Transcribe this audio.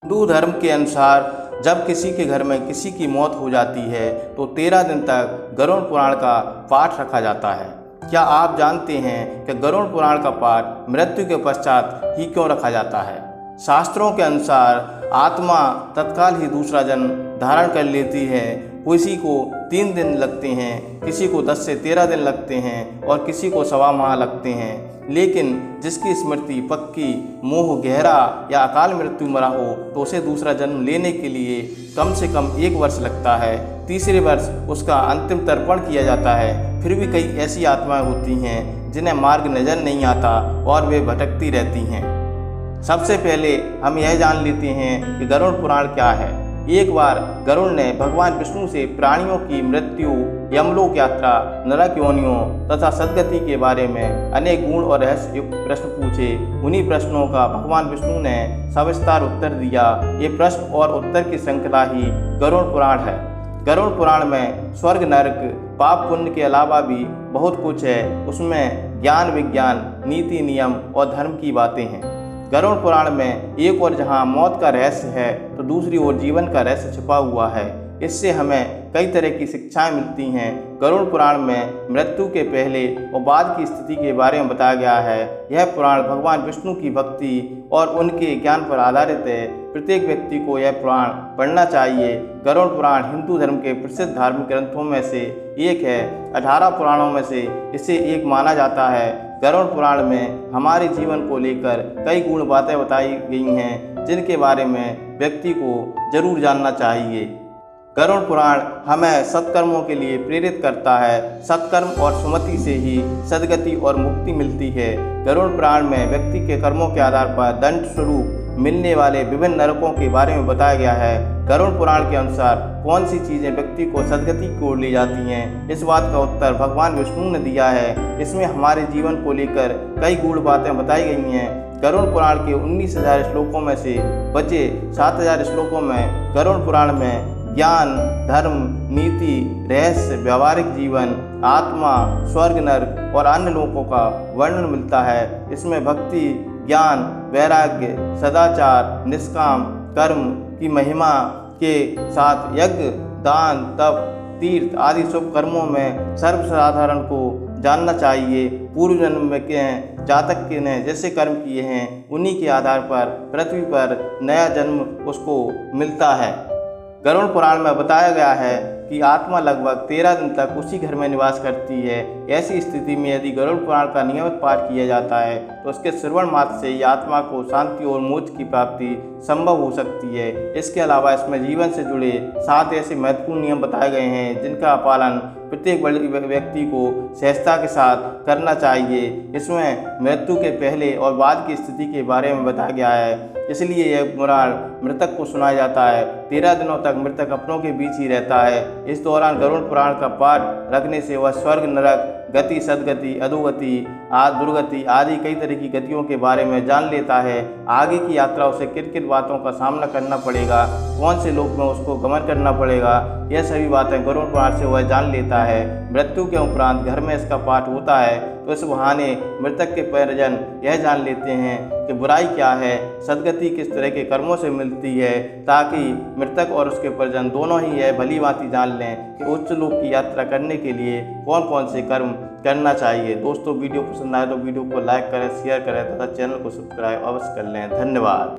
हिंदू धर्म के अनुसार जब किसी के घर में किसी की मौत हो जाती है तो 13 दिन तक गरुड़ पुराण का पाठ रखा जाता है। क्या आप जानते हैं कि गरुड़ पुराण का पाठ मृत्यु के पश्चात ही क्यों रखा जाता है? शास्त्रों के अनुसार आत्मा तत्काल ही दूसरा जन्म धारण कर लेती है। किसी को 3 दिन लगते हैं, किसी को 10 से 13 दिन लगते हैं और किसी को 1.25 माह लगते हैं। लेकिन जिसकी स्मृति पक्की, मोह गहरा या अकाल मृत्यु मरा हो तो उसे दूसरा जन्म लेने के लिए कम से कम 1 वर्ष लगता है। तीसरे वर्ष उसका अंतिम तर्पण किया जाता है। फिर भी कई ऐसी आत्माएं होती हैं जिन्हें मार्ग नजर नहीं आता और वे भटकती रहती हैं। सबसे पहले हम यह जान लेते हैं कि गरुड़ पुराण क्या है। एक बार गरुड़ ने भगवान विष्णु से प्राणियों की मृत्यु, यमलोक यात्रा, नरक योनियों तथा सदगति के बारे में अनेक गुण और रहस्य युक्त प्रश्न पूछे। उन्हीं प्रश्नों का भगवान विष्णु ने सविस्तार उत्तर दिया। ये प्रश्न और उत्तर की श्रृंखला ही गरुड़ पुराण है। गरुड़ पुराण में स्वर्ग, नरक, पाप पुण्य के अलावा भी बहुत कुछ है। उसमें ज्ञान, विज्ञान, नीति, नियम और धर्म की बातें हैं। गरुड़ पुराण में एक ओर जहाँ मौत का रहस्य है तो दूसरी ओर जीवन का रहस्य छिपा हुआ है। इससे हमें कई तरह की शिक्षाएं मिलती हैं। गरुड़ पुराण में मृत्यु के पहले और बाद की स्थिति के बारे में बताया गया है। यह पुराण भगवान विष्णु की भक्ति और उनके ज्ञान पर आधारित है। प्रत्येक व्यक्ति को यह पुराण पढ़ना चाहिए। गरुड़ पुराण हिंदू धर्म के प्रसिद्ध धार्मिक ग्रंथों में से एक है। 18 पुराणों में से इसे एक माना जाता है। गरुड़ पुराण में हमारे जीवन को लेकर कई गुण बातें बताई गई हैं जिनके बारे में व्यक्ति को जरूर जानना चाहिए। गरुड़ पुराण हमें सत्कर्मों के लिए प्रेरित करता है। सत्कर्म और सुमति से ही सद्गति और मुक्ति मिलती है। गरुड़ पुराण में व्यक्ति के कर्मों के आधार पर दंड स्वरूप मिलने वाले विभिन्न नरकों के बारे में बताया गया है। गरुड़ पुराण के अनुसार कौन सी चीज़ें व्यक्ति को सद्गति की ओर ले जाती हैं, इस बात का उत्तर भगवान विष्णु ने दिया है। इसमें हमारे जीवन को लेकर कई गूढ़ बातें बताई गई हैं। गरुड़ पुराण के 19,000 श्लोकों में से बचे 7,000 श्लोकों में गरुड़ पुराण में ज्ञान, धर्म, नीति, रहस्य, व्यावहारिक जीवन, आत्मा, स्वर्ग, नरक और अन्य लोकों का वर्णन मिलता है। इसमें भक्ति, ज्ञान, वैराग्य, सदाचार, निष्काम कर्म की महिमा के साथ यज्ञ, दान, तप, तीर्थ आदि शुभ कर्मों में सर्वसाधारण को जानना चाहिए। पूर्व जन्म में के जातक के ने जैसे कर्म किए हैं उन्हीं के आधार पर पृथ्वी पर नया जन्म उसको मिलता है। गरुड़ पुराण में बताया गया है कि आत्मा लगभग 13 दिन तक उसी घर में निवास करती है। ऐसी स्थिति में यदि गरुड़ पुराण का नियमित पाठ किया जाता है तो उसके श्रवण मात्र से ही आत्मा को शांति और मोक्ष की प्राप्ति संभव हो सकती है। इसके अलावा इसमें जीवन से जुड़े 7 ऐसे महत्वपूर्ण नियम बताए गए हैं जिनका पालन प्रत्येक व्यक्ति को सहजता के साथ करना चाहिए। इसमें मृत्यु के पहले और बाद की स्थिति के बारे में बताया गया है। इसलिए यह पुराण मृतक को सुनाया जाता है। 13 दिनों तक मृतक अपनों के बीच ही रहता है। इस दौरान गरुड़ पुराण का पाठ रखने से वह स्वर्ग, नरक, गति, सदगति, अधोगति, दुर्गति आदि कई तरह की गतियों के बारे में जान लेता है। आगे की यात्रा उसे किन किन बातों का सामना करना पड़ेगा, कौन से लोक में उसको गमन करना पड़ेगा, यह सभी बातें गरुड़ पुराण से वह जान लेता है। मृत्यु के उपरांत घर में इसका पाठ होता है तो इस बहाने मृतक के परिजन यह जान लेते हैं कि बुराई क्या है, सदगति किस तरह के कर्मों से मिलती है, ताकि मृतक और उसके परिजन दोनों ही यह भली भांति जान लें कि उच्च लोक की यात्रा करने के लिए कौन कौन से कर्म करना चाहिए। दोस्तों, वीडियो पसंद आए तो वीडियो को लाइक करें, शेयर करें तथा चैनल को सब्सक्राइब अवश्य कर लें। धन्यवाद।